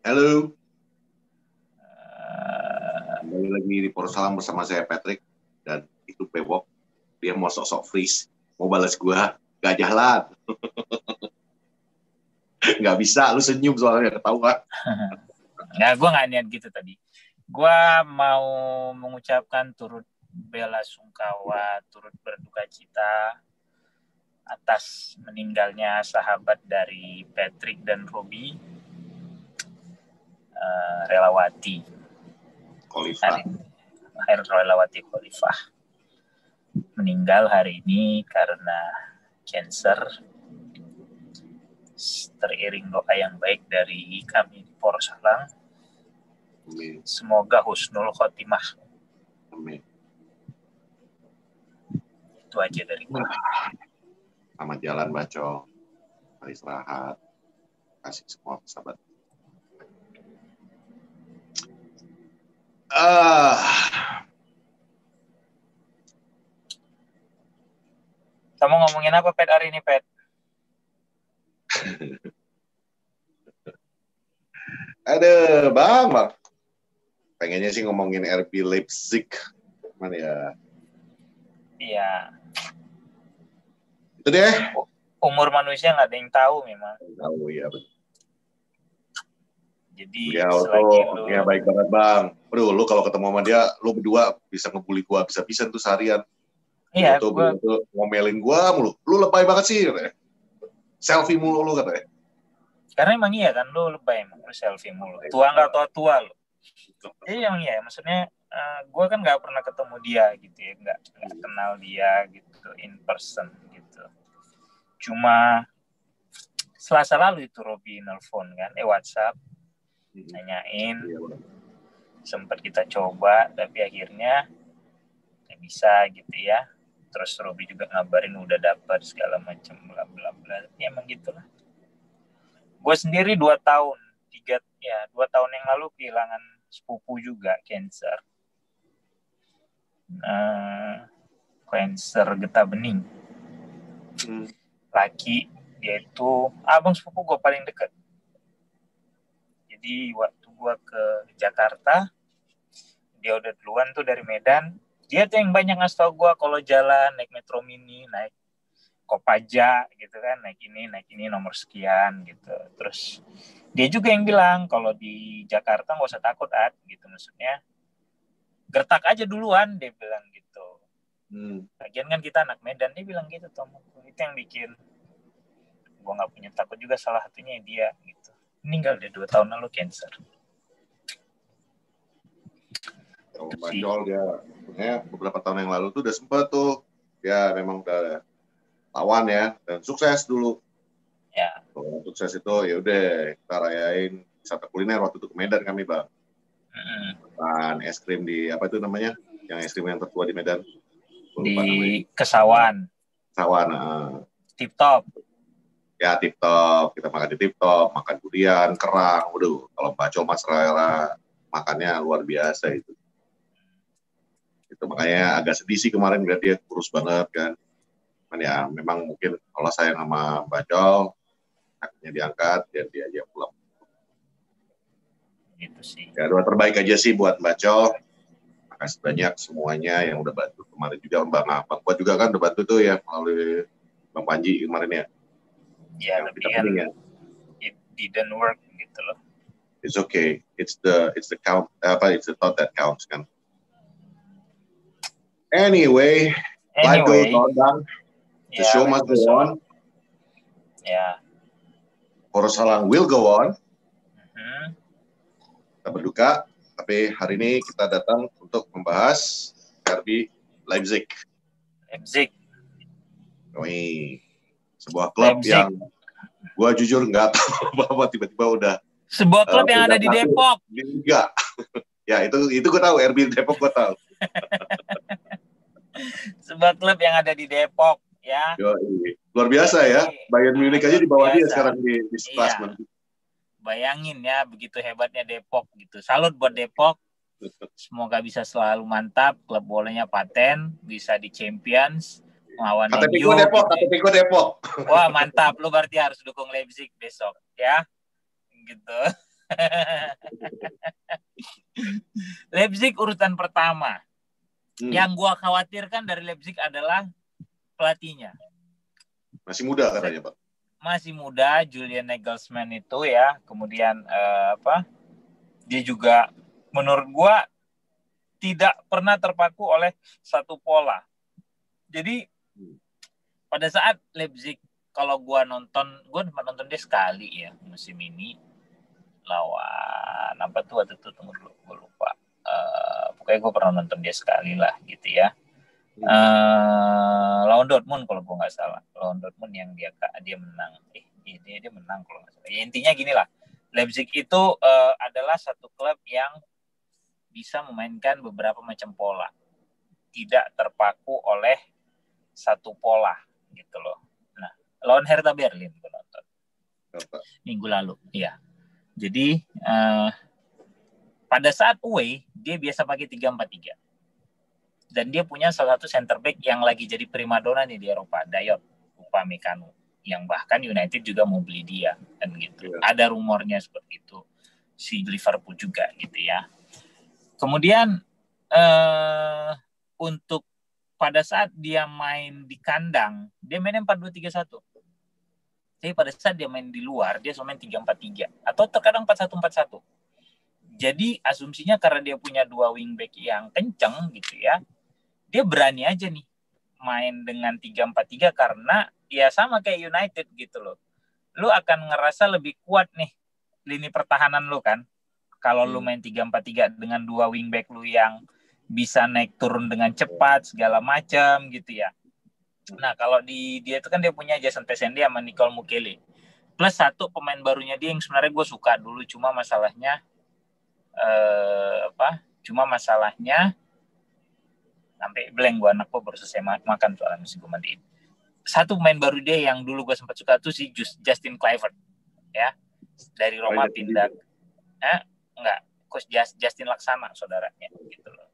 Halo. Kembali lagi di Porsalam bersama saya Patrick dan itu Pewok. Dia mau sok-sok freeze, mau balas gua, gak jalan. Gak bisa, lu senyum soalnya ketawa. Nah, gue gak niat gitu tadi. Gue mau mengucapkan turut bela sungkawa, turut berduka cita atas meninggalnya sahabat dari Patrick dan Robi, Relawati Khalifah. Relawati Khalifah meninggal hari ini karena cancer. Teriring doa yang baik dari kami di Porsalam. Amin. Semoga husnul khotimah. Amin. Itu aja dari gue. Selamat jalan, Baco. Istirahat. Kasih semua sahabat. Kamu ngomongin apa, Pet, hari ini, Pet? Aduh, Bang. Pengennya sih ngomongin RB Leipzig. Mana ya? Iya. Itu deh. Umur manusia nggak ada yang tahu memang. Tahu ya, betul. Jadi ya, selagi lu... ya baik banget, Bang. Aduh, lu kalau ketemu sama dia, lu berdua bisa ngebully gua bisa-bisa tuh seharian. Iya, gua ngomelin gua mulu. Lu lebay banget sih, katanya. Selfie mulu lu, katanya. Karena emang iya kan, lu lebay emang, lu selfie mulu. Tua nggak tua lu. Jadi emang iya, maksudnya gue kan nggak pernah ketemu dia gitu ya, nggak kenal dia gitu in person gitu. Cuma Selasa lalu itu Robi nelfon kan, WhatsApp nanyain, sempat kita coba tapi akhirnya nggak bisa gitu ya. Terus Robi juga ngabarin udah dapat segala macam bla bla bla. Ya emang gitulah. Gue sendiri 2 tahun yang lalu kehilangan sepupu juga cancer. Cancer getah bening. Laki dia itu abang sepupu gue paling dekat. Jadi waktu gue ke Jakarta, dia udah duluan tuh dari Medan. Dia tuh yang banyak ngasih tau gue kalau jalan naik Metro Mini, naik Kopaja gitu kan, naik ini nomor sekian gitu. Terus dia juga yang bilang kalau di Jakarta nggak usah takut gitu, maksudnya gertak aja duluan, dia bilang gitu. Lagian kan kita anak Medan, dia bilang gitu Tom. Itu yang bikin gue nggak punya takut juga, salah satunya dia gitu. Meninggal dia 2 tahun lalu cancer. Kalau Bacol dia beberapa tahun yang lalu tuh udah sempet tuh dia memang udah lawan ya dan sukses dulu. Ya. Kalau sukses itu ya udah kita rayain wisata kuliner waktu itu ke Medan kami, Bang. Makan es krim di apa itu namanya? Yang es krim yang tertua di Medan. Di Kesawan. Kesawan. Tip Top. Ya, Tip Top. Kita makan di Tip Top, makan durian, kerang. Waduh, kalau Bacol Mas Rera makannya luar biasa itu. Itu makanya agak sedih sih kemarin lihat dia kurus banget kan. Cuman ya memang mungkin kalau sayang sama Bacol, akhirnya diangkat dan dia aja pulang. Gitu sih. Ya, doa terbaik aja sih buat Bacol. Makasih banyak semuanya yang udah bantu kemarin juga, Bang Kuat juga kan udah bantu tuh ya melalui Bang Panji kemarin ya. Ya, tapi kan it didn't work gitu loh. It's okay. It's the count it's the thought that counts kan. Anyway, life goes on, Bang. The show must go on. Ya. Porsalam will go on. Kita berduka, tapi hari ini kita datang untuk membahas RB Leipzig. Sebuah klub Leipzig yang gue jujur nggak tahu bahwa tiba-tiba udah sebuah klub yang ada di Depok. Enggak. Ya itu gue tahu, RB Depok gue tahu. Sebuah klub yang ada di Depok ya. Luar biasa ya. Bayern Munich aja di bawah dia sekarang di klasmen. Bayangin ya, begitu hebatnya Depok gitu. Salut buat Depok. Semoga bisa selalu mantap, klub bolanya paten, bisa di Champions, melawan MU. KTP Depok. Wah, mantap. Lu berarti harus dukung Leipzig besok ya. Gitu. Leipzig urutan pertama. Yang gua khawatirkan dari Leipzig adalah pelatihnya. Masih muda katanya, Pak. Masih muda, Julian Nagelsmann itu ya. Kemudian dia juga menurut gua tidak pernah terpaku oleh satu pola. Jadi pada saat Leipzig, kalau gue nonton dia sekali ya musim ini lawan apa tuh waktu itu, tunggu dulu gue lupa. Pokoknya gue pernah nonton dia sekali lah gitu ya. Lawan Dortmund kalau gue nggak salah, lawan Dortmund yang dia menang. Dia menang kalau nggak salah. Ya, intinya gini lah, Leipzig itu adalah satu klub yang bisa memainkan beberapa macam pola, tidak terpaku oleh satu pola gitu loh. Nah, lawan Hertha Berlin gue nonton minggu lalu, iya. Jadi pada saat away dia biasa pakai 3-4-3, dan dia punya salah satu center back yang lagi jadi primadona nih di Eropa, Dayot Upamecano, yang bahkan United juga mau beli dia dan gitu. Ada rumornya seperti itu, si Liverpool juga gitu ya. Kemudian untuk pada saat dia main di kandang, dia mainnya 4-2-3-1. Tapi pada saat dia main di luar, dia main 3-4-3 atau terkadang 4-1-4-1. Jadi asumsinya karena dia punya dua wingback yang kenceng gitu ya, dia berani aja nih main dengan 3-4-3 karena ya sama kayak United gitu loh. Lu akan ngerasa lebih kuat nih lini pertahanan lu kan. Kalau lu main 3-4-3 dengan dua wingback lu yang bisa naik turun dengan cepat segala macam gitu ya. Nah, kalau dia itu kan dia punya Jason Tesendi sama Nicole Mukele. Plus satu pemain barunya dia yang sebenarnya gue suka dulu, cuma masalahnya sampai blank gue, anak gue baru selesai makan soalnya mesti gue mandiin. Satu pemain baru dia yang dulu gue sempat suka tuh si Justin Kluivert ya. Dari Roma pindah enggak, Coach Justin Laksana saudaranya gitu loh.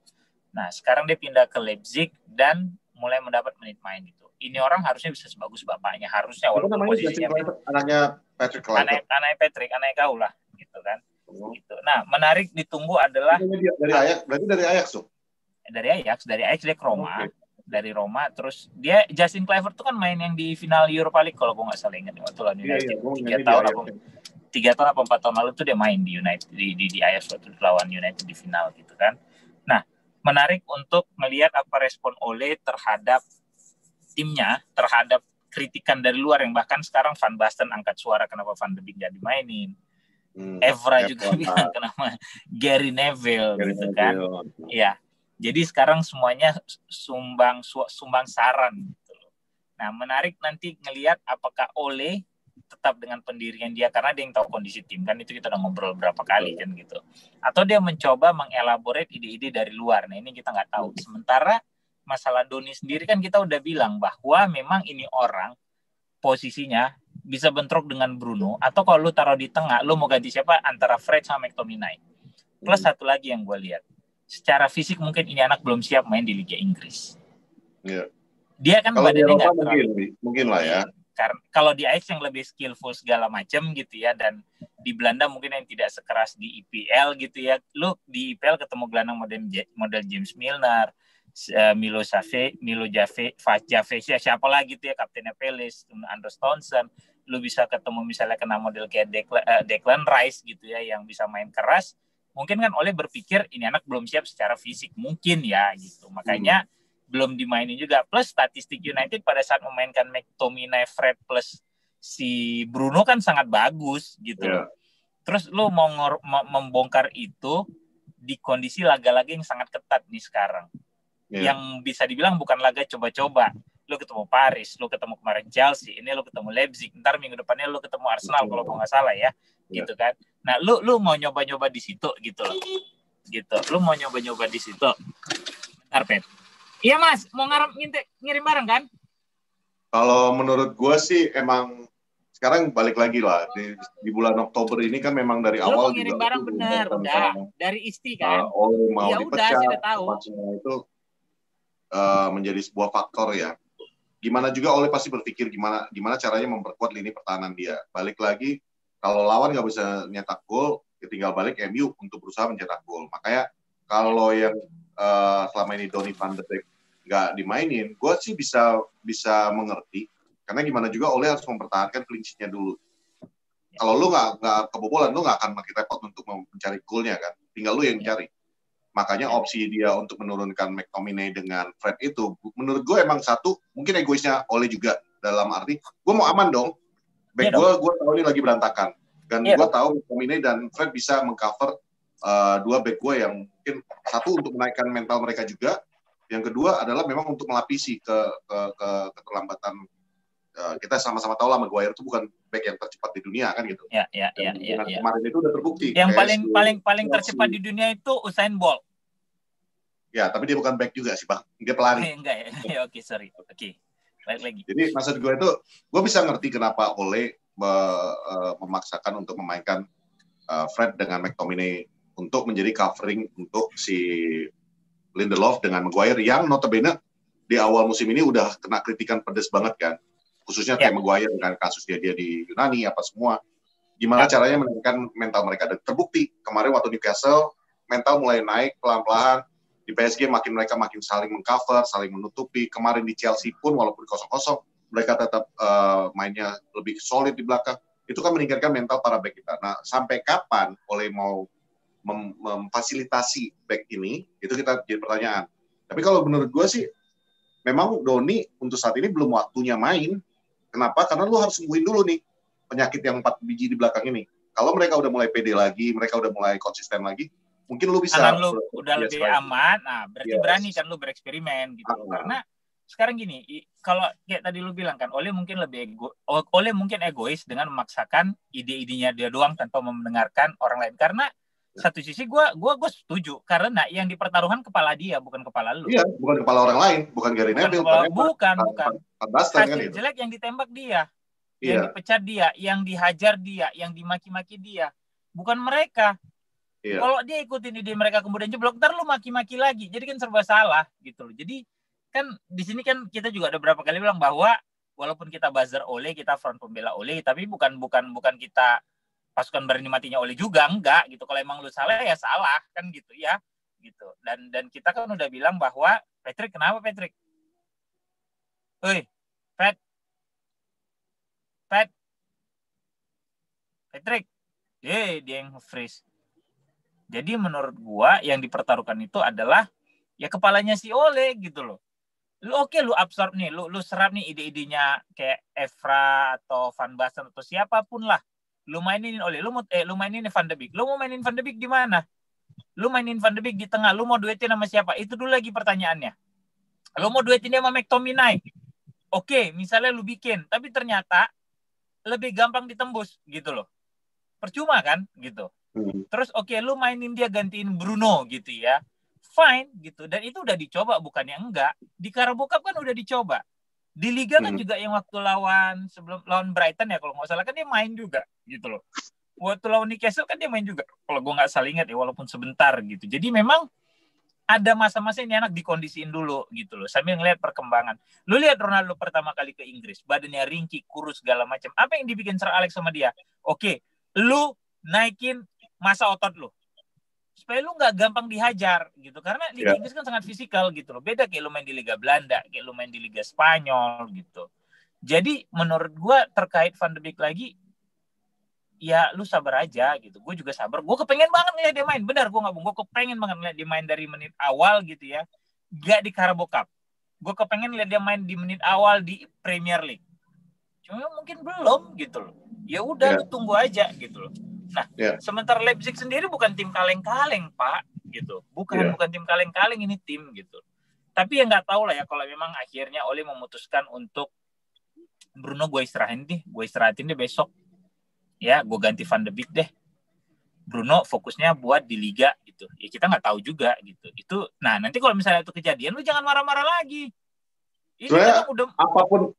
Nah, sekarang dia pindah ke Leipzig dan mulai mendapat menit main gitu. Ini orang harusnya bisa sebagus bapaknya, harusnya walaupun posisinya anaknya Patrick Kluivert. Anak kau lah gitu kan. Gitu. Nah, menarik ditunggu adalah dari Ajax tuh. Dari Ajax dia ke Roma. Okay. Dari Roma terus dia Justin Kluivert tuh kan main yang di final Europa League kalau gue nggak salah ingat waktu lawan United 3 tahun atau 4 tahun lalu tuh dia main di United di Ajax waktu lawan United di final gitu kan. Nah, menarik untuk melihat apa respon Ole terhadap timnya, terhadap kritikan dari luar yang bahkan sekarang Van Basten angkat suara kenapa Van de Beek gak dimainin. Evra juga bilang kenapa Gary Neville gitu kan. Iya. Jadi sekarang semuanya sumbang saran gitu loh. Nah, menarik nanti ngelihat apakah Ole tetap dengan pendirian dia karena dia yang tahu kondisi tim kan, itu kita udah ngobrol berapa kali kan gitu. Atau dia mencoba mengelaborate ide-ide dari luar. Nah, ini kita nggak tahu. Sementara masalah Doni sendiri kan kita udah bilang bahwa memang ini orang posisinya bisa bentrok dengan Bruno, atau kalau lu taruh di tengah, lu mau ganti siapa antara Fred sama McTominay. Plus satu lagi yang gue lihat, secara fisik mungkin ini anak belum siap main di Liga Inggris. Yeah. Dia kan badannya nggak mungkin lah ya. Karena kalau di Ajax yang lebih skillful segala macam gitu ya, dan di Belanda mungkin yang tidak sekeras di IPL gitu ya. Lu di IPL ketemu gelandang model James Milner, Milo Jave, siapa lagi gitu ya, kaptennya Palace, Anders Townsend. Lu bisa ketemu misalnya kena model kayak Declan Rice gitu ya, yang bisa main keras. Mungkin kan Ole berpikir ini anak belum siap secara fisik mungkin ya gitu. Makanya belum dimainin juga. Plus statistik United pada saat memainkan McTominay, Fred plus si Bruno kan sangat bagus gitu loh. Terus lu mau membongkar itu di kondisi laga-laga yang sangat ketat nih sekarang. Yang bisa dibilang bukan laga coba-coba. Lu ketemu Paris, lu ketemu kemarin Chelsea, ini lu ketemu Leipzig, ntar minggu depannya lu ketemu Arsenal kalau gue nggak salah ya. Gitu kan. Nah, lu mau nyoba-nyoba di situ gitu loh. Gitu. Lu mau nyoba-nyoba di situ. Bentar, Pet. Iya Mas, mau ngirim barang kan? Kalau menurut gue sih emang sekarang balik lagi lah di bulan Oktober ini kan memang dari awal mau ngirim barang bener udah dari Isti kan. Mau ya dipecat, udah tahu. Semua itu menjadi sebuah faktor ya. Gimana juga Ole pasti berpikir gimana caranya memperkuat lini pertahanan dia. Balik lagi kalau lawan nggak bisa nyetak gol, ya tinggal balik MU untuk berusaha mencetak gol. Makanya kalau yang selama ini Donny van de Beek nggak dimainin, gue sih bisa mengerti. Karena gimana juga Ole harus mempertahankan clean sheet-nya dulu. Kalau lu nggak kebobolan, lu nggak akan makin repot untuk mencari goal-nya kan. Tinggal lu yang cari. Makanya opsi dia untuk menurunkan McTominay dengan Fred itu, menurut gue emang satu, mungkin egoisnya Ole juga. Dalam arti, gue mau aman dong. Back gue tahu ini lagi berantakan. Dan gue tahu McTominay dan Fred bisa mengcover dua back gue yang mungkin satu untuk menaikkan mental mereka juga. Yang kedua adalah memang untuk melapisi keterlambatan. Kita sama-sama tahu lah Maguire itu bukan back yang tercepat di dunia kan gitu. Kemarin itu udah terbukti. Yang paling tercepat di dunia itu Usain Bolt. Ya, tapi dia bukan back juga sih, Bang. Dia pelari. Enggak ya. Oke, sorry. Oke. Balik lagi. Jadi maksud gue itu, gue bisa ngerti kenapa Ole memaksakan untuk memainkan Fred dengan McTominay untuk menjadi covering untuk si Lindelof dengan Maguire yang notabene di awal musim ini udah kena kritikan pedes banget kan. Khususnya kayak Maguire dengan kasus dia di Yunani apa semua. Gimana caranya menaikkan mental mereka. Dan terbukti kemarin waktu Newcastle mental mulai naik pelan-pelan. Di PSG mereka makin saling mengcover, saling menutupi. Kemarin di Chelsea pun walaupun 0-0 mereka tetap mainnya lebih solid di belakang. Itu kan meningkatkan mental para back kita. Nah, sampai kapan Ole mau memfasilitasi back ini? Itu kita jadi pertanyaan. Tapi kalau menurut gue sih memang Donny untuk saat ini belum waktunya main. Kenapa? Karena lu harus sembuhin dulu nih penyakit yang 4 biji di belakang ini. Kalau mereka udah mulai pede lagi, mereka udah mulai konsisten lagi, mungkin lu bisa. Kalau lu udah lebih aman, nah berarti berani kan lu bereksperimen gitu. Karena sekarang gini, kalau kayak tadi lu bilang kan, Ole mungkin egois dengan memaksakan ide-idenya dia doang tanpa mendengarkan orang lain. Karena satu sisi gue setuju karena yang dipertaruhkan kepala dia bukan kepala lu. Iya, bukan kepala orang lain, bukan Gary Neville, bukan. Hasil kan jelek yang ditembak dia, yang dipecat dia, yang dihajar dia, yang dimaki-maki dia, bukan mereka. Iya. Kalau dia ikutin ide mereka kemudian jeblok, ntar lu maki-maki lagi, jadi kan serba salah gitu loh. Jadi kan di sini kan kita juga ada berapa kali bilang bahwa walaupun kita buzzer Ole, kita front pembela Ole, tapi bukan kita pasukan berani matinya Ole juga, enggak gitu. Kalau emang lu salah ya salah kan gitu ya gitu. Dan kita kan udah bilang bahwa Patrick, kenapa Patrick? Woi, Patrick, dia yang freeze. Jadi menurut gua yang dipertaruhkan itu adalah ya kepalanya si Ole gitu loh. Lu absorb nih, lu serap nih ide-idenya kayak Evra atau Van Basten atau siapapun lah. Lu mainin Ole, lu mainin Van de Beek. Lu mau mainin Van de Beek di mana? Lu mainin Van de Beek di tengah, lu mau duetin sama siapa? Itu dulu lagi pertanyaannya. Lu mau duetin dia sama McTominay. Oke, misalnya lu bikin, tapi ternyata lebih gampang ditembus gitu loh. Percuma kan gitu. Terus lu mainin dia gantiin Bruno gitu ya. Fine gitu. Dan itu udah dicoba bukannya enggak. Di Carabao Cup kan udah dicoba. Di Liga kan juga yang waktu sebelum lawan Brighton ya kalau nggak salah kan dia main juga gitu loh. Waktu lawan Newcastle kan dia main juga. Kalau gue nggak salah ingat ya walaupun sebentar gitu. Jadi memang ada masa-masa ini anak dikondisiin dulu gitu loh. Sambil ngeliat perkembangan. Lu lihat Ronaldo pertama kali ke Inggris. Badannya ringkih, kurus segala macam. Apa yang dibikin Sir Alex sama dia? Oke, lu naikin masa otot lu. Supaya lu nggak gampang dihajar gitu. Karena Liga Inggris kan sangat fisikal gitu loh. Beda kayak lu main di Liga Belanda, kayak lu main di Liga Spanyol gitu. Jadi menurut gue terkait Van de Beek lagi, ya lu sabar aja gitu. Gue juga sabar. Gue kepengen banget ngeliat dia main. Benar, gue nggak bohong. Gue kepengen banget ngeliat dia main dari menit awal gitu ya. Gak di Carabao Cup. Gue kepengen ngeliat dia main di menit awal di Premier League. Cuma mungkin belum gitu loh. Ya udah lu tunggu aja gitu loh. Nah, sementara Leipzig sendiri bukan tim kaleng-kaleng, Pak, gitu. Bukan tim kaleng-kaleng ini tim gitu. Tapi ya nggak tahu lah ya kalau memang akhirnya Ole memutuskan untuk Bruno gue istirahatin deh besok. Ya, gue ganti Van de Beek deh. Bruno fokusnya buat di Liga gitu. Ya kita nggak tahu juga gitu. Nah nanti kalau misalnya itu kejadian, lu jangan marah-marah lagi. Ini kan udah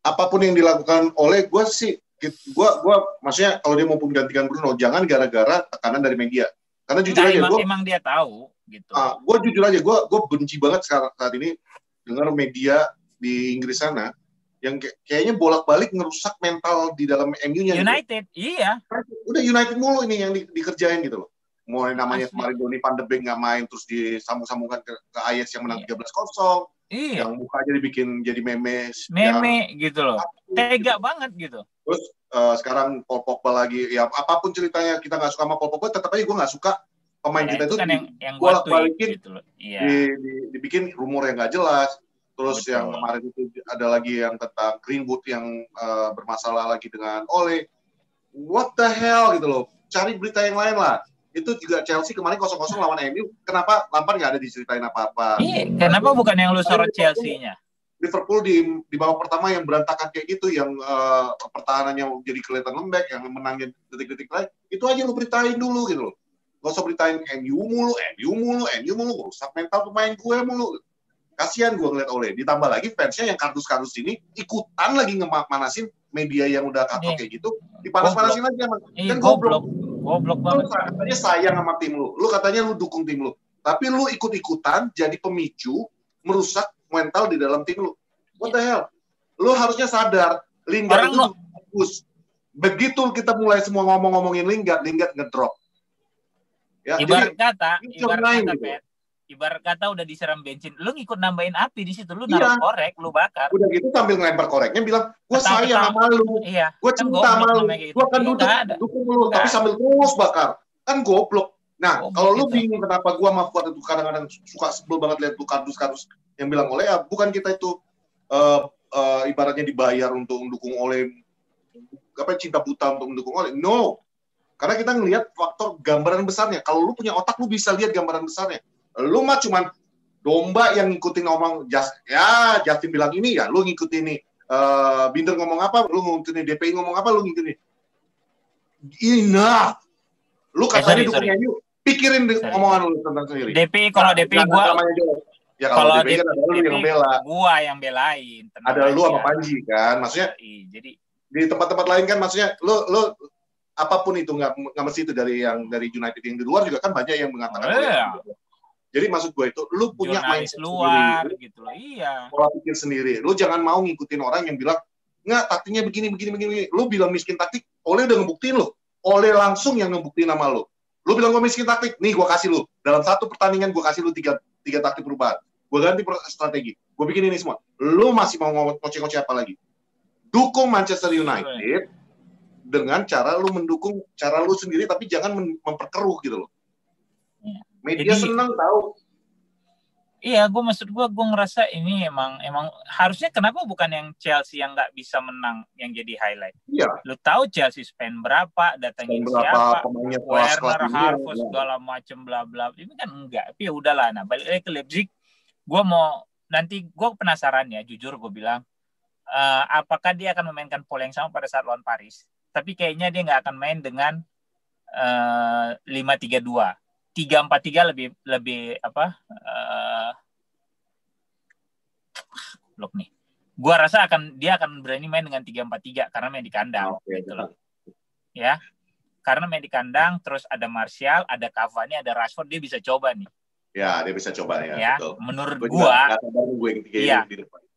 apapun yang dilakukan Ole, gue sih gue maksudnya kalau dia mau menggantikan Bruno jangan gara-gara tekanan dari media karena jujur aja emang dia tahu gitu. Gue jujur aja gue benci banget saat ini dengar media di Inggris sana yang kayaknya bolak-balik ngerusak mental di dalam MU-nya United gitu. Iya udah United mulu ini yang dikerjain gitu loh. Mau namanya Asli. kemarin Donny van de Beek nggak main terus disambung-sambungkan ke Ajax yang menang 13-0, Iya. yang mukanya dibikin jadi memes, Meme gitu loh. Tega banget gitu. Terus sekarang Paul Pogba lagi, ya apapun ceritanya kita nggak suka sama Paul Pogba, tetap aja gue nggak suka pemain kita itu kan yang gue bolak-balikin gitu loh. Iya. dibikin rumor yang nggak jelas. Terus Betul. yang kemarin itu ada lagi yang tentang Greenwood yang bermasalah lagi dengan Ole. What the hell gitu loh. Cari berita yang lain lah. Itu juga Chelsea kemarin 0-0 lawan MU. Kenapa Lampard nggak ada diceritain apa-apa? Iya, kenapa bukan yang lu sorot Chelsea-nya? Liverpool di babak pertama yang berantakan kayak gitu, yang pertahanannya jadi kelihatan lembek, yang menangin detik-detik lain, itu aja lu beritain dulu gitu loh. Gak usah beritain MU mulu, rusak mental pemain gue mulu. Kasihan gue ngeliat Ole. Ditambah lagi fansnya yang kardus-kardus ini ikutan lagi ngemanasin media yang udah katok kayak gitu, dipanas-panasin lagi sama. Kan goblok banget. Lu katanya sayang sama tim lu. Lu katanya lu dukung tim lu. Tapi lu ikut-ikutan jadi pemicu merusak mental di dalam tim lu. What the hell? Lu harusnya sadar, Lingard itu bagus. Begitu kita mulai semua ngomongin Lingard ngedrop. Ya, ibarat kata, udah disiram bensin, lu ngikut nambahin api di situ, lu naruh korek, lu bakar. Udah gitu sambil ngelempar koreknya bilang, gue sayang sama lu, gue cinta sama lu, gue akan dukung lu, tapi sambil terus bakar. Kan goblok. Nah, kalau lu bingung kenapa gue sama Fuad itu kadang-kadang suka sebel banget lihat lu kardus-kardus yang bilang Ole, ya bukan kita itu ibaratnya dibayar untuk mendukung Ole, cinta buta untuk mendukung Ole. No. Karena kita ngelihat faktor gambaran besarnya. Kalau lu punya otak, lu bisa lihat gambaran besarnya. Lu mah cuman domba yang ngikutin ngomong, Justin bilang ini ya, lu ngikutin nih. Binder ngomong apa, lu ngikutin DPI ngomong apa, lu ngikutin. Enough. Lu katanya dukung MU, pikirin omongan lu tentang sendiri. DPI, kalau DPI gua ya kalau DPI kan ada lu yang bela. Gua yang belain. Ada lu sama Panji kan, maksudnya. Jadi di tempat-tempat lain kan, maksudnya lu apapun itu nggak mesti itu dari United yang di luar juga kan banyak yang mengatakan Jadi maksud gue itu lu punya mindset luar sendiri, gitu loh. Iya. Pola pikir sendiri. Lu jangan mau ngikutin orang yang bilang nggak taktiknya begini. Lu bilang miskin taktik, Ole udah ngebuktiin lu. Ole langsung yang ngebuktiin nama lu. Lu bilang gue miskin taktik, nih gue kasih lu dalam satu pertandingan gue kasih lu tiga taktik perubahan. Gue ganti strategi. Gue bikin ini semua. Lu masih mau ngoceh-ngoceh apa lagi? Dukung Manchester United dengan cara lu mendukung cara lu sendiri, tapi jangan memperkeruh gitu loh. Media senang tahu. Iya, gue ngerasa ini emang harusnya kenapa bukan yang Chelsea yang nggak bisa menang yang jadi highlight. Iya. Lu tahu Chelsea spend berapa, datangin siapa, Werner, Harvard, segala macem bla bla. Ini kan enggak. Tapi ya udahlah. Nah, balik lagi ke Leipzig, gue penasaran ya, jujur gue bilang, apakah dia akan memainkan pola yang sama pada saat lawan Paris? Tapi kayaknya dia nggak akan main dengan 5-3-2. 3-4-3 lebih apa? Blok nih. Gua rasa dia akan berani main dengan 3-4-3 karena main di kandang gitu loh. Ya. Karena main di kandang, terus ada Martial, ada Cavani, ada Rashford, dia bisa coba nih. Ya, dia bisa coba ya. Betul. Menurut gua. Iya.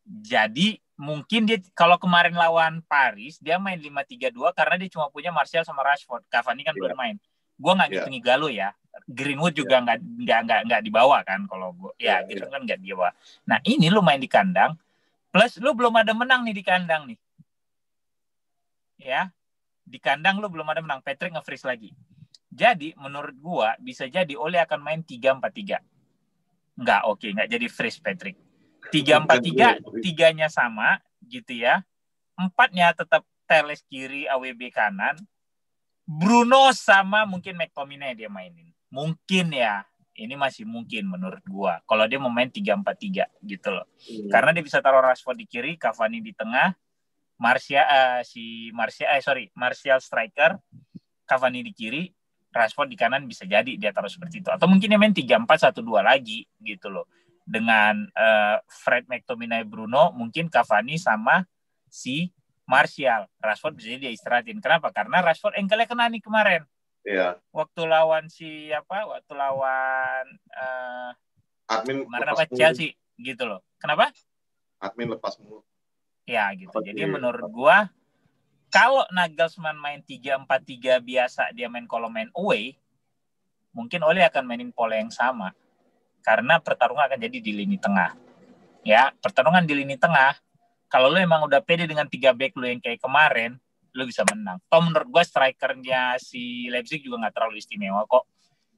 Jadi mungkin dia kalau kemarin lawan Paris dia main 5-3-2 karena dia cuma punya Martial sama Rashford. Cavani kan belum main. Gue nggak ngitung Igalo ya. Greenwood juga nggak dibawa kan kalau gue. Ya Greenwood kan nggak dibawa. Nah ini lu main di kandang, plus lu belum ada menang nih di kandang nih. Ya di kandang lu belum ada menang. Patrick nge-freeze lagi. Jadi menurut gue bisa jadi Ole akan main 3-4-3. Nggak jadi freeze Patrick. 3-4-3, 3-nya sama gitu ya. 4-nya tetap Teles kiri, AWB kanan. Bruno sama mungkin McTominay dia mainin. Mungkin ya. Ini masih mungkin menurut gua. Kalau dia mau main 3-4-3 gitu loh. Karena dia bisa taruh Rashford di kiri, Cavani di tengah, Martial striker, Cavani di kiri, Rashford di kanan, bisa jadi dia taruh seperti itu. Atau mungkin dia main 3-4-1-2 lagi gitu loh. Dengan Fred, McTominay, Bruno, mungkin Cavani sama si Martial. Rashford bisa dia istirahatin. Kenapa? Karena Rashford ankle-nya kena nih kemarin. Iya. Waktu lawan admin Chelsea gitu loh. Kenapa? Admin lepas mulu. Ya gitu. Jadi menurut gua kalau Nagelsmann main 3-4-3 biasa, dia main kalau main away, mungkin Ole akan mainin pola yang sama. Karena pertarungan akan jadi di lini tengah. Ya, pertarungan di lini tengah, kalau lu emang udah pede dengan 3 back lu yang kayak kemarin, lu bisa menang. Toh menurut gue strikernya si Leipzig juga nggak terlalu istimewa kok.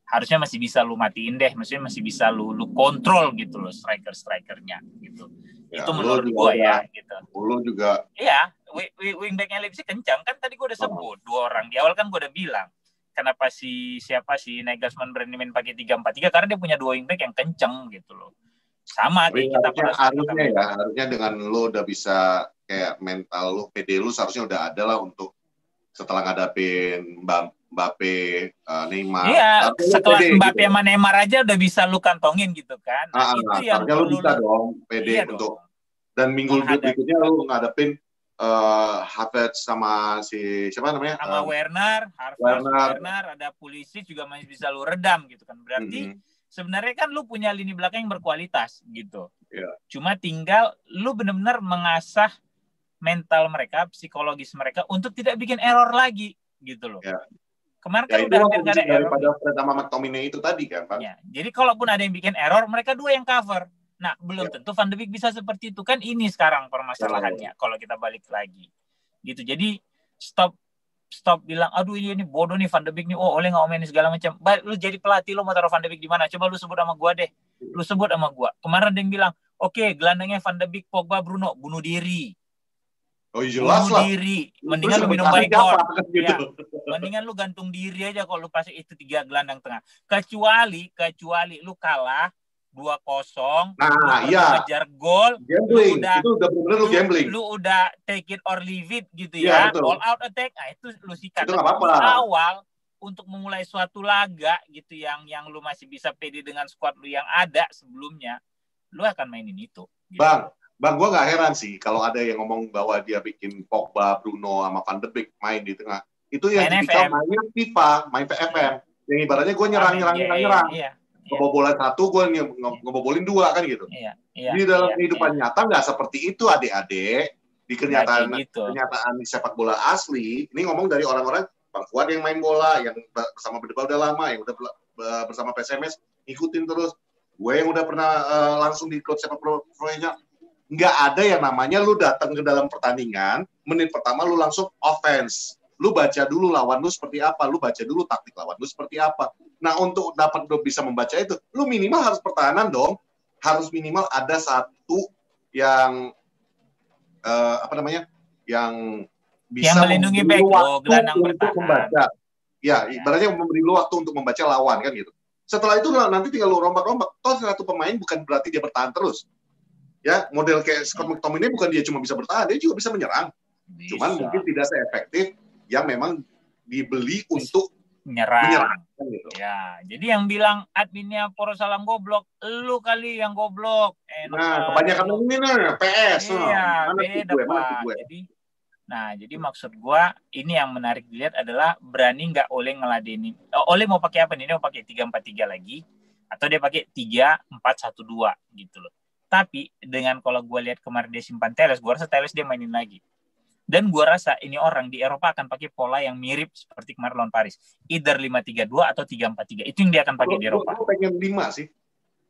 Harusnya masih bisa lu matiin deh, maksudnya masih bisa lu kontrol gitu loh strikernya gitu. Ya, itu menurut gue ya gitu. Lu juga. Iya, wingbacknya Leipzig kencang kan tadi gue udah sebut 2 orang. Di awal kan gue udah bilang kenapa si Nagelsmann berani main pakai 3-4-3 karena dia punya 2 wingback yang kenceng gitu loh. Sama kayak kita harusnya dengan lo udah bisa kayak mental lo, PD lo seharusnya udah ada lah untuk setelah ngadapin Mbappe, Neymar. Iya, sekelas Mbappe sama Neymar aja udah bisa lu kantongin gitu kan. Nah, itu yang perlu lu bisa dong PD untuk dan minggu berikutnya lu ngadepin Havertz sama si siapa namanya? Sama Werner, ada Pulisic juga masih bisa lu redam gitu kan. Berarti sebenarnya kan lu punya lini belakang yang berkualitas gitu. Yeah. Cuma tinggal lu benar-benar mengasah mental mereka, psikologis mereka untuk tidak bikin error lagi gitu loh. Yeah. Kemarin kan udah hampir gak ada error. Daripada Fred sama McTominay itu tadi kan, Pak. Ya, jadi kalaupun ada yang bikin error, mereka 2 yang cover. Nah, belum tentu Van de Beek bisa seperti itu kan, ini sekarang permasalahannya kalau kita balik lagi. Gitu. Jadi stop bilang aduh ini bodoh nih Van de Beek nih, Oleh nggak omenin segala macam. Lu jadi pelatih, lu mau taruh Van de Beek di mana? Coba lu sebut sama gua deh. Lu sebut sama gua. Kemarin ada yang bilang, "Oke, gelandangnya Van de Beek, Pogba, Bruno bunuh diri." Oh jelas bunuh lah. Diri. Mendingan lu minum Baygon. Gitu. Ya. Mendingan lu gantung diri aja kalau lu pasang itu 3 gelandang tengah. Kecuali lu kalah 2-0, iya. Ngejar gol, itu udah bener lu gambling. Lu udah take it or leave it gitu ya. All out attack, nah itu lu sikat. Itu apa-apa. Di awal untuk memulai suatu laga gitu yang lu masih bisa pede dengan squad lu yang ada sebelumnya, lu akan mainin itu. Gitu. Bang, gue nggak heran sih kalau ada yang ngomong bahwa dia bikin Pogba, Bruno, sama Van de Beek main di tengah. Itu yang tipikal mainnya FIFA, main PFM. Yang ibaratnya gue nyerang. Iya. Ngebobolan 1, gue ngebobolin 2 kan gitu. Iya, di dalam kehidupan nyata nggak seperti itu adik-adik. Di kenyataan di sepak bola asli, ini ngomong dari orang-orang Bang Fuad yang main bola, yang bersama Berdebal udah lama, yang udah bersama PSMS, ngikutin terus. Gue yang udah pernah langsung di klub sepak bola-nya, nggak ada yang namanya lu datang ke dalam pertandingan, menit pertama lu langsung offense. Lu baca dulu lawan lu seperti apa, lu baca dulu taktik lawan lu seperti apa. Nah, untuk dapat bisa membaca itu, lu minimal harus pertahanan dong. Harus minimal ada satu yang yang bisa yang melindungi back gelandang untuk membaca. Ya, ibaratnya memberi lu waktu untuk membaca lawan kan gitu. Setelah itu nanti tinggal lu rombak-rombak. Toh satu pemain bukan berarti dia bertahan terus. Ya, model kayak Scott McTominay bukan dia cuma bisa bertahan, dia juga bisa menyerang. Cuman mungkin tidak seefektif yang memang dibeli untuk menyerang. Gitu. Ya, jadi yang bilang adminnya Porosalam goblok, lu kali yang goblok. Kebanyakan ini PS. Iya, beda Pak. Jadi maksud gua ini yang menarik dilihat adalah berani nggak Ole ngeladenin. Ole mau pakai apa nih? Dia mau pakai 3-4-3 lagi atau dia pakai 3-4-1-2 gitu loh. Tapi dengan kalau gue lihat kemarin dia simpan Telles, gue rasa Telles dia mainin lagi. Dan gue rasa ini orang di Eropa akan pakai pola yang mirip seperti kemarin lawan Paris. Either 5-3-2 atau 3-4-3. Itu yang dia akan pakai di Eropa. Gue pengen 5 sih.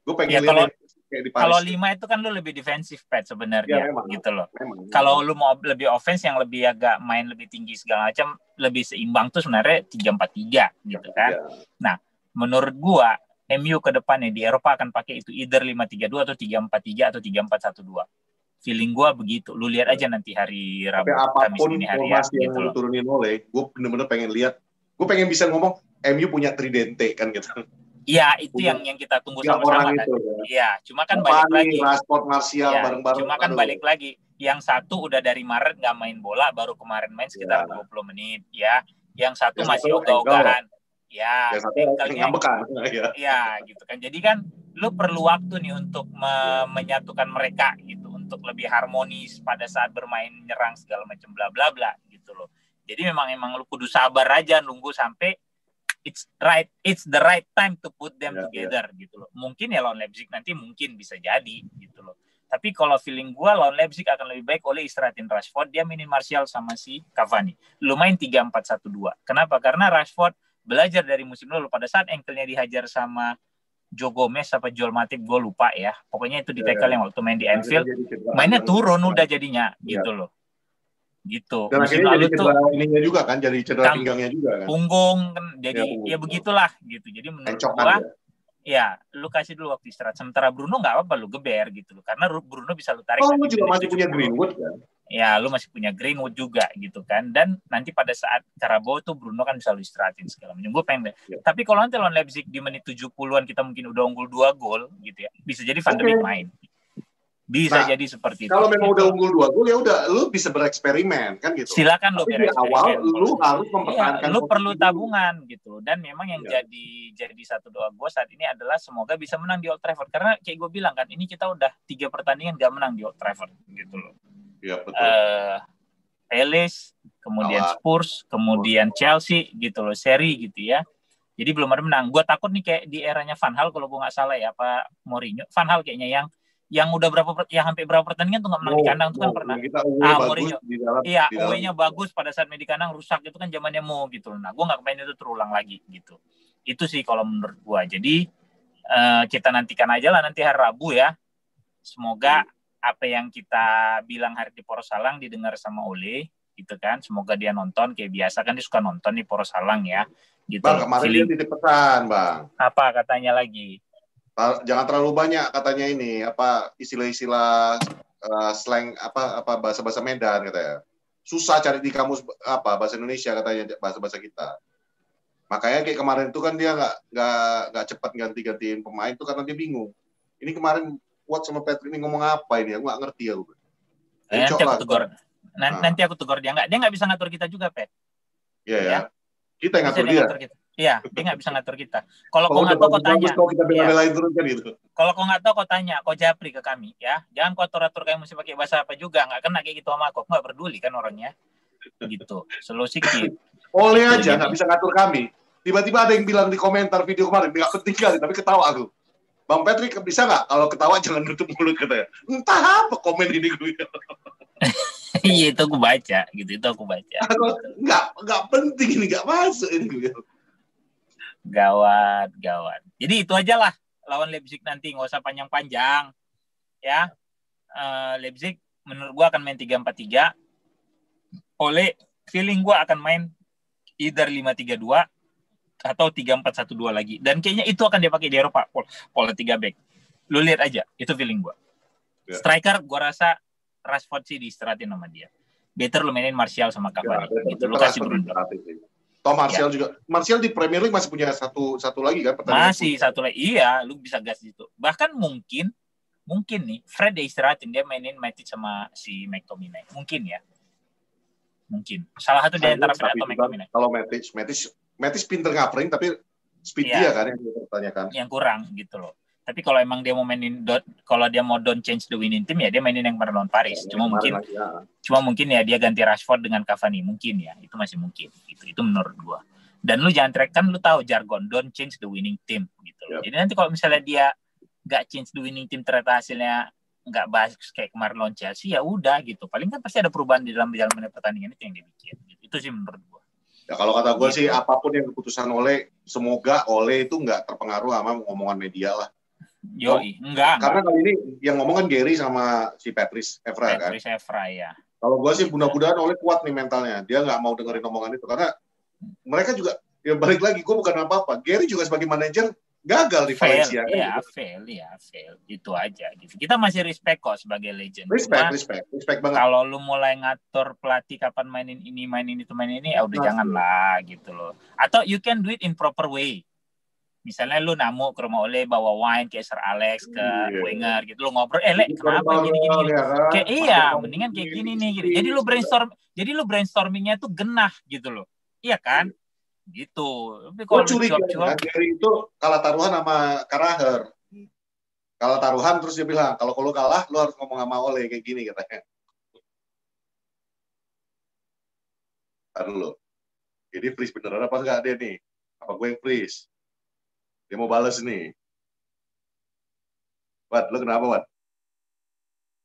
Gue pengen kayak di Paris. Kalau 5 itu kan lu lebih defensif pet sebenarnya. Ya, gitu loh. Kalau lu mau lebih offense yang lebih agak main lebih tinggi segala macam, lebih seimbang tuh sebenarnya 3-4-3 gitu kan. Ya. Nah, menurut gue MU ke depannya di Eropa akan pakai itu either 5-3-2 atau 3-4-3 atau 3-4-1-2. Feeling gue begitu. Lu lihat aja nanti hari Rabu, Kamis ini hari ya. Yang gitu turunin Oleh, gue bener-bener pengen lihat. Gue pengen bisa ngomong MU punya tridente kan gitu. Iya, itu yang kita tunggu sama-sama kan. Iya, cuma kan balik lagi. Rashford, Martial bareng-bareng. Cuma kan balik lagi. Yang satu udah dari Maret nggak main bola, baru kemarin main sekitar 20 menit ya. Yang satu masih ogah-ogahan. Ya, gitu kan. Jadi kan lu perlu waktu nih untuk menyatukan mereka gitu, untuk lebih harmonis pada saat bermain nyerang segala macam bla bla bla gitu loh. Jadi memang lu kudu sabar aja nunggu sampai it's the right time to put them together gitu loh. Mungkin ya lawan Leipzig nanti mungkin bisa jadi gitu loh. Tapi kalau feeling gue lawan Leipzig akan lebih baik oleh istirahatin Rashford, dia mainin Martial sama si Cavani. Lu main 3-4-1-2. Kenapa? Karena Rashford belajar dari musim lalu pada saat ankle-nya dihajar sama Joe Gomez apa Joel Matip, gue lupa ya. Pokoknya itu di tackle yang waktu main di Anfield, mainnya turun udah jadinya gitu loh. Gitu. Dan musim akhirnya lalu jadi cedera ininya juga kan, jadi cedera pinggangnya juga kan. Punggung kan, jadi ya begitulah gitu. Jadi menurut gue, ya lu kasih dulu waktu istirahat. Sementara Bruno nggak apa-apa lu geber gitu loh, karena Bruno bisa lu tarik. Oh, lu juga masih punya Greenwood kan? Ya, lu masih punya Greenwood juga gitu kan. Dan nanti pada saat Carabao tuh Bruno kan bisa lu istirahatin segala macam. Gue pengen. Tapi kalau nanti lawan Leipzig di menit 70-an kita mungkin udah unggul 2 gol gitu ya. Bisa jadi Van de Beek main. Bisa jadi seperti itu. Kalau memang udah unggul 2 gol ya udah lu bisa bereksperimen kan gitu. Silakan lu bereksperimen. Di awal lu harus mempertahankan lu perlu tabungan gitu. Dan memang yang jadi satu doa gue saat ini adalah semoga bisa menang di Old Trafford, karena kayak gue bilang kan, ini kita udah 3 pertandingan gak menang di Old Trafford gitu loh. Iya betul. Palace, kemudian Spurs, kemudian Chelsea gitu loh, seri gitu ya. Jadi belum ada menang. Gue takut nih kayak di eranya Van Hal kalau gue nggak salah ya, apa Mourinho. Van Hal kayaknya yang udah hampir berapa pertandingan tuh nggak menang di kandang tuh kan pernah. Mourinho. Iya, away-nya bagus pada saat main di kandang rusak itu kan zamannya Mo gitu. Nah, gue nggak kepengen itu terulang lagi gitu. Itu sih kalau menurut gue. Jadi kita nantikan aja lah nanti hari Rabu ya. Semoga apa yang kita bilang hari di Porosalang didengar sama Ole gitu kan. Semoga dia nonton kayak biasa kan, dia suka nonton nih Porosalang ya. Gitu. Bang, kemarin dia titip pesan, Bang. Apa katanya lagi? Jangan terlalu banyak katanya ini, apa istilah-istilah slang apa bahasa-bahasa Medan katanya. Susah cari di kamus apa bahasa Indonesia katanya, bahasa-bahasa kita. Makanya kayak kemarin itu kan dia nggak cepat gantiin pemain tuh karena dia bingung. Ini kemarin Watt sama Patrick ini ngomong apa ini? Aku nggak ngerti ya. Nanti aku tegur dia nggak bisa ngatur kita juga, Pet. Iya ya. Kita yang ngatur dia. Iya, dia nggak bisa ngatur kita. Kalau kau nggak tahu, kau tanya. Kalau kita bela-belain terus kan gitu. Kalau kau nggak tahu, kau tanya, kau japri ke kami ya. Jangan kau atur-atur kayak mesti pakai bahasa apa juga, nggak kena kayak gitu sama aku. Nggak peduli kan orangnya. Gitu. Slow sedikit. Oleh aja nggak bisa ngatur kami. Tiba-tiba ada yang bilang di komentar video kemarin, nggak penting kali, tapi ketawa aku. Bang Patrick bisa nggak kalau ketawa jangan nutup mulut katanya. Entah apa komen ini gue. Iya itu aku baca gitu, itu aku baca. Nggak penting ini, nggak masuk ini gue. Gawat. Jadi itu aja lah lawan Leipzig nanti, nggak usah panjang-panjang ya. Leipzig menurut gue akan main 3-4-3. Oleh feeling gue akan main either 5-3-2 atau 3-4-1-2 lagi. Dan kayaknya itu akan dia pakai di Eropa, pola 3 back. Lu lihat aja, itu feeling gue. Striker gue rasa Rashford sih diistirahatin sama dia. Better lu mainin Martial sama Cavani. Gitu. Lu kasih Bruno. Toh Martial juga. Martial di Premier League masih punya satu lagi kan? Masih satu lagi. Iya, lu bisa gas di situ. Bahkan mungkin nih Fred diistirahatin, dia mainin Matic sama si McTominay. Mungkin ya. Mungkin. Salah satu di antara Fred atau McTominay. Kalau Matic pinter ngapring, tapi speed dia kan yang dipertanyakan. Yang kurang gitu loh. Tapi kalau emang dia mau mainin kalau dia mau don't change the winning team ya dia mainin yang pernah lawan Paris. Cuma mungkin ya dia ganti Rashford dengan Cavani, mungkin ya. Itu masih mungkin. Itu menurut gua. Dan lu jangan track, kan lu tahu jargon don't change the winning team gitu loh. Jadi nanti kalau misalnya dia nggak change the winning team ternyata hasilnya nggak bagus kayak kemarin lawan Chelsea, ya udah gitu. Paling kan pasti ada perubahan di dalam jalan pertandingan itu yang dibikin. Itu sih menurut gua. Ya kalau kata gue sih apapun yang keputusan Ole, semoga Ole itu nggak terpengaruh sama ngomongan media lah. Enggak. Karena kali ini yang ngomong kan Gary sama si Patrice Evra kan. Patrice Evra ya. Kalau gue sih mudah-mudahan Ole kuat nih mentalnya. Dia nggak mau dengerin omongan itu karena mereka juga ya balik lagi, gue bukan apa-apa. Gary juga sebagai manajer gagal di Valencia. Fail. Itu aja gitu. Kita masih respect kok sebagai legend. Respect banget. Kalau lu mulai ngatur pelatih kapan mainin ini, mainin itu, mainin ini, ya udah janganlah gitu loh. Atau you can do it in proper way. Misalnya lu namu ke rumah Ole bawa wine kayak Sir Alex ke Wenger gitu, lu ngobrol, kenapa gini. Kayak mendingan kayak gini nih gitu. Jadi lu brainstormingnya tuh genah gitu loh. Iya kan? Gitu. Tapi kalau curiga Gary itu kalah taruhan sama Carragher. Kalah taruhan terus dia bilang, kalau lu kalah lu harus ngomong sama Ole kayak gini katanya. Aduh. Jadi freeze beneran apa enggak dia nih? Apa gue yang freeze? Dia mau balas nih. Wat, lu kenapa, Wat?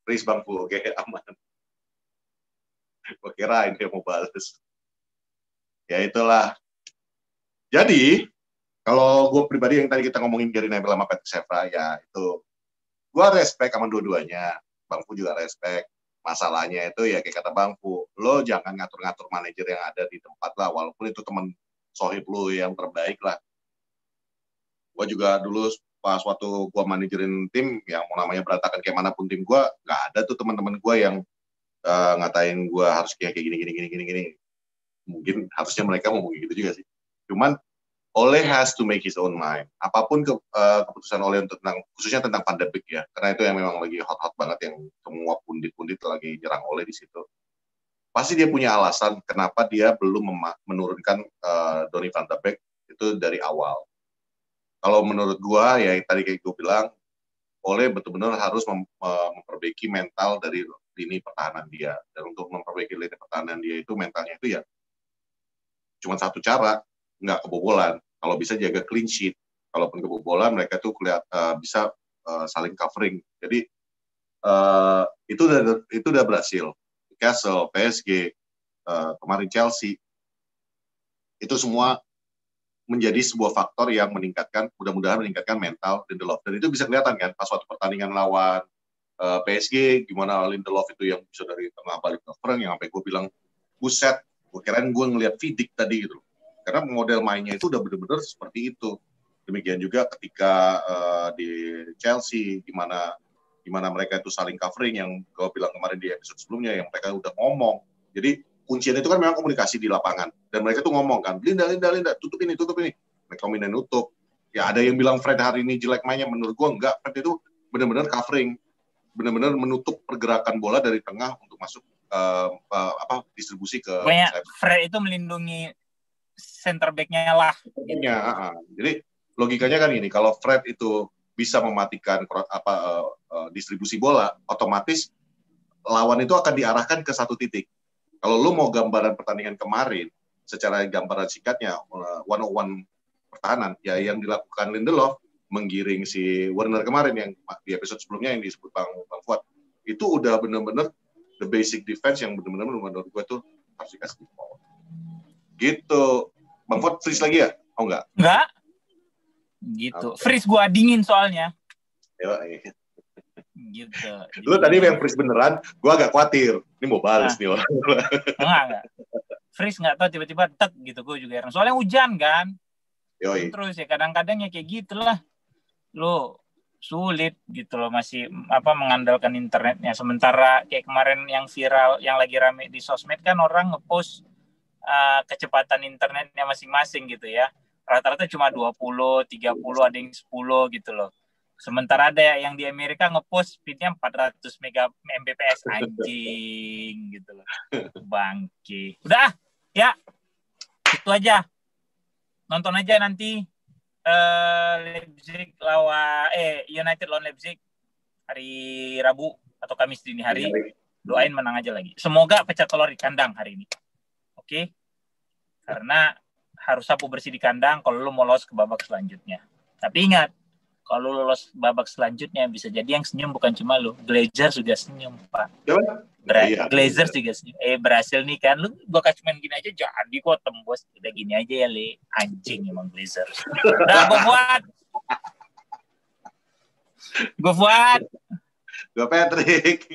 Freeze bangku, oke, aman. Gue kirain dia mau balas. Ya itulah. Jadi kalau gue pribadi yang tadi kita ngomongin Gary Neville sama Patrick Evra, ya itu gue respect sama dua-duanya. Bang Fu juga respect. Masalahnya itu ya kayak kata Bang Fu, lo jangan ngatur-ngatur manajer yang ada di tempat lah, walaupun itu teman sohib lo yang terbaik lah. Gue juga dulu pas waktu gue manajerin tim yang mau namanya berantakan kayak manapun tim gue, nggak ada tuh teman-teman gue yang ngatain gue harus kayak gini. Mungkin harusnya mereka ngomong gitu juga sih. Cuman Ole has to make his own mind. Apapun keputusan Ole tentang, khususnya tentang Van de Beek ya, karena itu yang memang lagi hot-hot banget, yang semua pundit-pundit lagi nyerang Ole di situ. Pasti dia punya alasan kenapa dia belum menurunkan Donny Van de Beek itu dari awal. Kalau menurut gua ya tadi kayak gue bilang, Ole betul-benar harus memperbaiki mental dari lini pertahanan dia. Dan untuk memperbaiki lini pertahanan dia itu mentalnya itu ya cuma satu cara, nggak kebobolan. Kalau bisa jaga clean sheet. Kalaupun kebobolan, mereka tuh bisa saling covering. Jadi itu udah berhasil. Newcastle, PSG, kemarin Chelsea, itu semua menjadi sebuah faktor yang mudah-mudahan meningkatkan mental Lindelof. Dan itu bisa kelihatan kan pas waktu pertandingan lawan PSG, gimana Lindelof itu yang bisa dari tengah balik ke front, yang sampai gue bilang, buset, gue kirain gue ngeliat Vidic tadi gitu. Karena model mainnya itu udah benar-benar seperti itu. Demikian juga ketika di Chelsea, gimana mereka itu saling covering, yang gue bilang kemarin di episode sebelumnya, yang mereka udah ngomong. Jadi kuncinya itu kan memang komunikasi di lapangan. Dan mereka tuh ngomong kan, Linda, tutup ini. Mereka minta nutup. Ya ada yang bilang Fred hari ini jelek mainnya, menurut gue enggak. Fred itu benar-benar covering, benar-benar menutup pergerakan bola dari tengah untuk masuk distribusi ke. Pokoknya Fred itu melindungi center back-nya lah. Jadi logikanya kan ini, kalau Fred itu bisa mematikan distribusi bola, otomatis lawan itu akan diarahkan ke satu titik. Kalau lu mau gambaran pertandingan kemarin, secara gambaran singkatnya, 101 pertahanan, ya yang dilakukan Lindelof, menggiring si Werner kemarin yang di episode sebelumnya yang disebut Bang Fuad, itu udah benar-benar the basic defense yang benar-benar menurut gue tuh harus dikasih di bawah. Gitu. Bang Fuad freeze lagi ya? Oh enggak? Enggak. Gitu. Okay. Freeze gue dingin soalnya. Ya, gitu. Lu tadi yang freeze beneran, gue agak khawatir. Ini mau balas nih orang. Enggak. Freeze nggak tahu tiba-tiba tek gitu, gue juga heran. Soalnya hujan kan. Yoi. Terus ya kadang-kadang ya kayak gitulah. Lu sulit gitu loh, masih mengandalkan internetnya. Sementara kayak kemarin yang viral, yang lagi rame di sosmed kan, orang ngepost kecepatan internetnya masing-masing gitu ya. Rata-rata cuma 20, 30, ada yang 10 gitu loh. Sementara ada yang di Amerika ngepost speednya 400 Mbps, anjing gitu loh. Bangke. Udah, ya. Itu aja. Nonton aja nanti Leipzig United lawan Leipzig hari Rabu atau Kamis dini hari. Doain menang aja lagi. Semoga pecah telur di kandang hari ini. Oke? Karena harus sapu bersih di kandang kalau lu mau lolos ke babak selanjutnya. Tapi ingat, kalau lu lolos babak selanjutnya, bisa jadi yang senyum bukan cuma lu. Glazers juga senyum, Pak. Glazers juga senyum. Berhasil nih kan. Lu bakal main gini aja, jadi kok tembus. Udah gini aja ya, Le. Anjing emang Glazers. Udah, gue buat. Gue Patrick.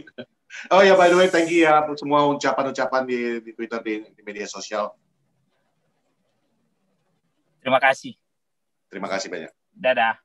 Oh ya, by the way, thank you ya semua ucapan-ucapan di Twitter, di media sosial. Terima kasih. Terima kasih banyak. Dadah.